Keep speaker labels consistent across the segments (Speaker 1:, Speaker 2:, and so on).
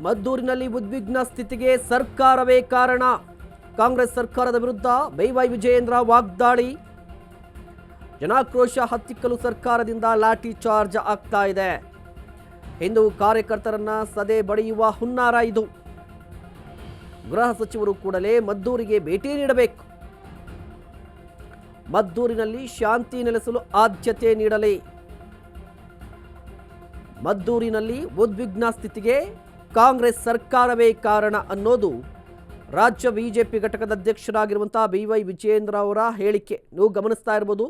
Speaker 1: ಮದ್ದೂರಿನಲ್ಲಿ ಉದ್ವಿಗ್ನ ಸ್ಥಿತಿಗೆ ಸರ್ಕಾರವೇ ಕಾರಣ. ಕಾಂಗ್ರೆಸ್ ಸರ್ಕಾರದ ವಿರುದ್ಧ ಬೈವೈ ವಿಜಯೇಂದ್ರ ವಾಗ್ದಾಳಿ. ಜನಾಕ್ರೋಶ ಹತ್ತಿಕ್ಕಲು ಸರ್ಕಾರದಿಂದ ಲಾಠಿ ಚಾರ್ಜ್ ಆಗ್ತಾ ಇದೆ. ಹಿಂದೂ ಕಾರ್ಯಕರ್ತರನ್ನ ಸದೆ ಬಡಿಯುವ ಹುನ್ನಾರ ಇದು. ಗೃಹ ಸಚಿವರು ಕೂಡಲೇ ಮದ್ದೂರಿಗೆ ಭೇಟಿ ನೀಡಬೇಕು. ಮದ್ದೂರಿನಲ್ಲಿ ಶಾಂತಿ ನೆಲೆಸಲು ಆದ್ಯತೆ ನೀಡಲಿ. ಮದ್ದೂರಿನಲ್ಲಿ ಉದ್ವಿಗ್ನ ಸ್ಥಿತಿಗೆ ಕಾಂಗ್ರೆಸ್ ಸರ್ಕಾರವೇ ಕಾರಣ ಅನ್ನೋದು ರಾಜ್ಯ ಬಿಜೆಪಿ ಘಟಕದ ಅಧ್ಯಕ್ಷರಾಗಿರುವಂತಹ ಬೈವೈ ವಿಜಯೇಂದ್ರ ಅವರ ಹೇಳಿಕೆ. ನೀವು ಗಮನಿಸ್ತಾ ಇರ್ಬೋದು,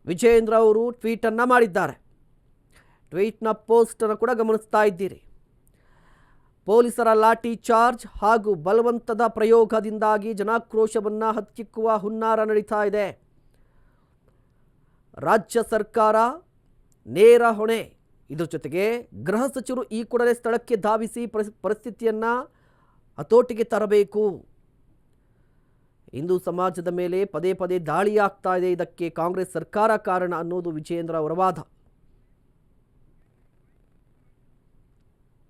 Speaker 1: ವಿಜಯೇಂದ್ರ ಅವರು ಟ್ವೀಟನ್ನು ಮಾಡಿದ್ದಾರೆ. ಟ್ವೀಟ್ನ ಪೋಸ್ಟನ್ನು ಕೂಡ ಗಮನಿಸ್ತಾ ಇದ್ದೀರಿ. ಪೊಲೀಸರ ಲಾಠಿ ಚಾರ್ಜ್ ಹಾಗೂ ಬಲವಂತದ ಪ್ರಯೋಗದಿಂದಾಗಿ ಜನಾಕ್ರೋಶವನ್ನು ಹತ್ತಿಕ್ಕುವ ಹುನ್ನಾರ ನಡೀತಾ ಇದೆ. ರಾಜ್ಯ ಸರ್ಕಾರ ನೇರ ಹೊಣೆ. ಇದ್ರ ಜೊತೆಗೆ ಗೃಹ ಸಚಿವರು ಈ ಕೂಡಲೇ ಸ್ಥಳಕ್ಕೆ ಧಾವಿಸಿ ಪರಿಸ್ಥಿತಿಯನ್ನು ಹತೋಟಿಗೆ ತರಬೇಕು. ಹಿಂದೂ ಸಮಾಜದ ಮೇಲೆ ಪದೇ ಪದೇ ದಾಳಿ ಆಗ್ತಾ ಇದೆ. ಇದಕ್ಕೆ ಕಾಂಗ್ರೆಸ್ ಸರ್ಕಾರ ಕಾರಣ ಅನ್ನೋದು ವಿಜಯೇಂದ್ರ ಅವರ ವಾದ.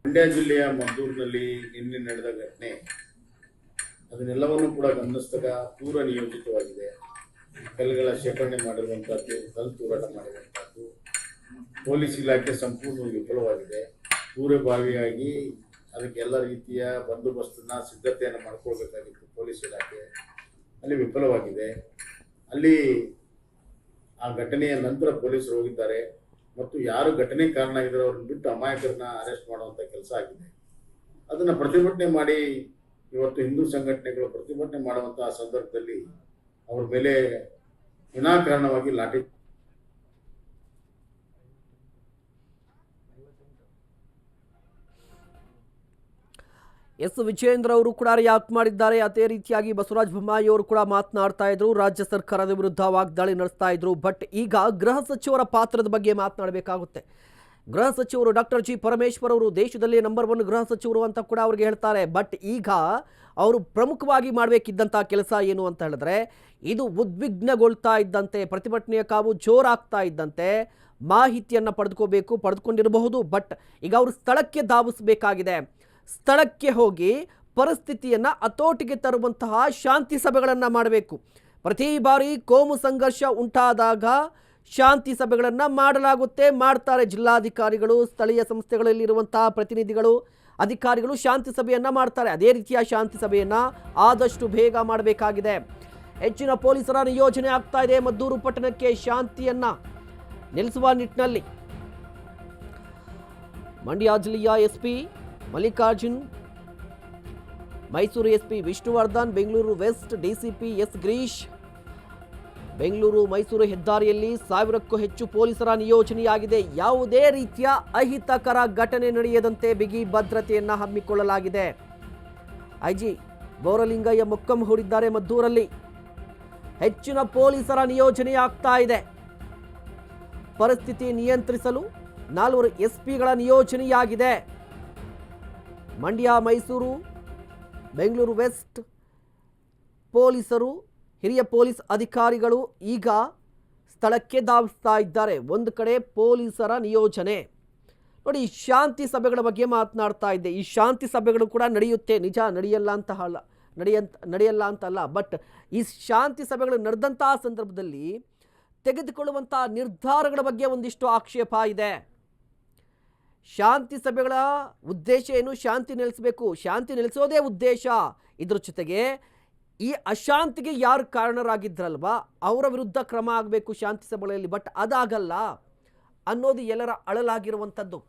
Speaker 2: ಮಂಡ್ಯ ಜಿಲ್ಲೆಯ ಮದ್ದೂರಿನಲ್ಲಿ ನಿನ್ನೆ ನಡೆದ ಘಟನೆ, ಅದನ್ನೆಲ್ಲವನ್ನು ಕೂಡ ಗಮನಿಸಿದಾಗ ಪೂರ್ವ ನಿಯೋಜಿತವಾಗಿದೆ. ಕಲ್ಲುಗಳ ಶೇಖರಣೆ ಮಾಡಿರುವಂತಹದ್ದು, ಕಲ್ಲು ತೂರಾಟ ಮಾಡಿರುವಂತಹದ್ದು, ಪೊಲೀಸ್ ಇಲಾಖೆ ಸಂಪೂರ್ಣವಾಗಿ ವಿಫಲವಾಗಿದೆ. ಪೂರ್ವಭಾವಿಯಾಗಿ ಅದಕ್ಕೆ ಎಲ್ಲ ರೀತಿಯ ಬಂದೋಬಸ್ತನ್ನ ಸಿದ್ಧತೆಯನ್ನು ಮಾಡ್ಕೊಳ್ಬೇಕಾಗಿತ್ತು ಪೊಲೀಸ್ ಇಲಾಖೆ, ಅಲ್ಲಿ ವಿಫಲವಾಗಿದೆ. ಅಲ್ಲಿ ಆ ಘಟನೆಯ ನಂತರ ಪೊಲೀಸರು ಹೋಗಿದ್ದಾರೆ ಮತ್ತು ಯಾರು ಘಟನೆ ಕಾರಣ ಆಗಿದ್ದಾರೆ ಅವ್ರನ್ನ ಬಿಟ್ಟು ಅಮಾಯಕರನ್ನ ಅರೆಸ್ಟ್ ಮಾಡುವಂಥ ಕೆಲಸ ಆಗಿದೆ. ಅದನ್ನು ಪ್ರತಿಭಟನೆ ಮಾಡಿ ಇವತ್ತು ಹಿಂದೂ ಸಂಘಟನೆಗಳು ಪ್ರತಿಭಟನೆ ಮಾಡುವಂತಹ ಸಂದರ್ಭದಲ್ಲಿ ಅವ್ರ ಮೇಲೆ ವಿನಾಕಾರಣವಾಗಿ ಲಾಠಿ
Speaker 1: ವಿಜಯೇಂದ್ರ ಅವರು ಕೂಡ ರಿಯಾಕ್ಟ್ ಮಾಡಿದ್ದಾರೆ. ಅದೇ ರೀತಿಯಾಗಿ ಬಸವರಾಜ ಬೊಮ್ಮಾಯಿ ಅವರು ಕೂಡ ಮಾತನಾಡ್ತಾ ಇದ್ರು, ರಾಜ್ಯ ಸರ್ಕಾರದ ವಿರುದ್ಧ ವಾಗ್ದಾಳಿ ನಡೆಸ್ತಾ ಇದ್ರು. ಬಟ್ ಈಗ ಗೃಹ ಸಚಿವರ ಪಾತ್ರದ ಬಗ್ಗೆ ಮಾತನಾಡಬೇಕಾಗುತ್ತೆ. ಗೃಹ ಸಚಿವರು ಡಾಕ್ಟರ್ ಜಿ ಪರಮೇಶ್ವರ್ ಅವರು ದೇಶದಲ್ಲಿ ನಂಬರ್ 1 ಗೃಹ ಸಚಿವರು ಅಂತ ಕೂಡ ಅವ್ರಿಗೆ ಹೇಳ್ತಾರೆ. ಬಟ್ ಈಗ ಅವರು ಪ್ರಮುಖವಾಗಿ ಮಾಡಬೇಕಿದ್ದಂಥ ಕೆಲಸ ಏನು ಅಂತ ಹೇಳಿದ್ರೆ, ಇದು ಉದ್ವಿಗ್ನಗೊಳ್ತಾ ಇದ್ದಂತೆ, ಪ್ರತಿಭಟನೆಯ ಕಾವು ಜೋರಾಗ್ತಾ ಇದ್ದಂತೆ ಮಾಹಿತಿಯನ್ನು ಪಡೆದುಕೊಂಡಿರಬಹುದು. ಬಟ್ ಈಗ ಅವರು ಸ್ಥಳಕ್ಕೆ ಧಾವಿಸಬೇಕಾಗಿದೆ. ಸ್ಥಳಕ್ಕೆ ಹೋಗಿ ಪರಿಸ್ಥಿತಿಯನ್ನು ಹತೋಟಿಗೆ ತರುವಂತಹ ಶಾಂತಿ ಸಭೆಗಳನ್ನು ಮಾಡಬೇಕು. ಪ್ರತಿ ಬಾರಿ ಕೋಮು ಸಂಘರ್ಷ ಉಂಟಾದಾಗ ಶಾಂತಿ ಸಭೆಗಳನ್ನು ಮಾಡ್ತಾರೆ. ಜಿಲ್ಲಾಧಿಕಾರಿಗಳು, ಸ್ಥಳೀಯ ಸಂಸ್ಥೆಗಳಲ್ಲಿರುವಂತಹ ಪ್ರತಿನಿಧಿಗಳು, ಅಧಿಕಾರಿಗಳು ಶಾಂತಿ ಸಭೆಯನ್ನು ಮಾಡ್ತಾರೆ. ಅದೇ ರೀತಿಯ ಶಾಂತಿ ಸಭೆಯನ್ನು ಆದಷ್ಟು ಬೇಗ ಮಾಡಬೇಕಾಗಿದೆ. ಹೆಚ್ಚಿನ ಪೊಲೀಸರ ನಿಯೋಜನೆ ಆಗ್ತಾ ಇದೆ ಮದ್ದೂರು ಪಟ್ಟಣಕ್ಕೆ ಶಾಂತಿಯನ್ನು ನೆಲೆಸುವ ನಿಟ್ಟಿನಲ್ಲಿ. ಮಂಡ್ಯ ಜಿಲ್ಲೆಯ SP Mallikarjun, Mysuru SP Vishnuvardhan, Bengaluru west DCP S Girish, Bengaluru Mysuru ಹೆದ್ದಾರಿಯಲ್ಲಿ 1000ಕ್ಕೂ ಹೆಚ್ಚು ಪೊಲೀಸರ ನಿಯೋಜನೆಯಾಗಿದೆ. ಯಾವುದೇ ರೀತಿಯ ಅಹಿತಕರ ಘಟನೆ ನಡೆಯದಂತೆ ಬಿಗಿ ಭದ್ರತೆಯನ್ನು ಹಮ್ಮಿಕೊಳ್ಳಲಾಗಿದೆ. ಐಜಿ ಬೋರಲಿಂಗಯ್ಯ ಮೊಕ್ಕಂ ಹೂಡಿದ್ದಾರೆ. ಮದ್ದೂರಲ್ಲಿ ಹೆಚ್ಚಿನ ಪೊಲೀಸರ ನಿಯೋಜನೆ ಆಗ್ತಾ ಇದೆ. ಪರಿಸ್ಥಿತಿ ನಿಯಂತ್ರಿಸಲು 4 ಎಸ್ಪಿಗಳ ನಿಯೋಜನೆಯಾಗಿದೆ. ಮಂಡ್ಯ, ಮೈಸೂರು, ಬೆಂಗಳೂರು ವೆಸ್ಟ್ ಪೊಲೀಸರು, ಹಿರಿಯ ಪೊಲೀಸ್ ಅಧಿಕಾರಿಗಳು ಈಗ ಸ್ಥಳಕ್ಕೆ ಧಾವಿಸ್ತಾ ಇದ್ದಾರೆ. ಒಂದು ಕಡೆ ಪೊಲೀಸರ ನಿಯೋಜನೆ ನೋಡಿ. ಶಾಂತಿ ಸಭೆಗಳ ಬಗ್ಗೆ ಮಾತನಾಡ್ತಾ ಇದ್ದೆ. ಈ ಶಾಂತಿ ಸಭೆಗಳು ಕೂಡ ನಡೆಯುತ್ತೆ, ನಿಜ, ನಡೆಯಲ್ಲ ಅಂತಲ್ಲ. ಬಟ್ ಈ ಶಾಂತಿ ಸಭೆಗಳು ನಡೆದಂತಹ ಸಂದರ್ಭದಲ್ಲಿ ತೆಗೆದುಕೊಳ್ಳುವಂತಹ ನಿರ್ಧಾರಗಳ ಬಗ್ಗೆ ಒಂದಿಷ್ಟು ಆಕ್ಷೇಪ ಇದೆ. ಶಾಂತಿ ಸಭೆಗಳ ಉದ್ದೇಶ ಏನು? ಶಾಂತಿ ನೆಲೆಸಬೇಕು, ಶಾಂತಿ ನೆಲೆಸೋದೇ ಉದ್ದೇಶ. ಇದ್ರ ಜೊತೆಗೆ ಈ ಅಶಾಂತಿಗೆ ಯಾರು ಕಾರಣರಾಗಿದ್ರಲ್ವಾ ಅವರ ವಿರುದ್ಧ ಕ್ರಮ ಆಗಬೇಕು ಶಾಂತಿ ಸಭೆಗಳಲ್ಲಿ. ಬಟ್ ಅದಾಗಲ್ಲ ಅನ್ನೋದು ಎಲ್ಲರ ಅಳಲಾಗಿರುವಂಥದ್ದು.